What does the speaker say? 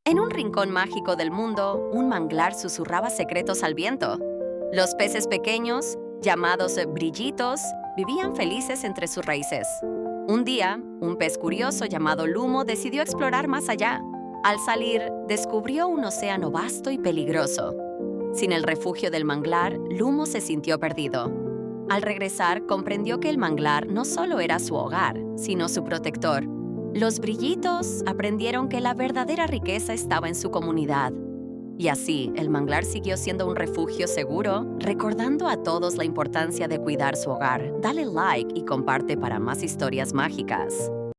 En un rincón mágico del mundo, un manglar susurraba secretos al viento. Los peces pequeños, llamados brillitos, vivían felices entre sus raíces. Un día, un pez curioso llamado Lumo decidió explorar más allá. Al salir, descubrió un océano vasto y peligroso. Sin el refugio del manglar, Lumo se sintió perdido. Al regresar, comprendió que el manglar no solo era su hogar, sino su protector. Los brillitos aprendieron que la verdadera riqueza estaba en su comunidad. Y así, el manglar siguió siendo un refugio seguro, recordando a todos la importancia de cuidar su hogar. Dale like y comparte para más historias mágicas.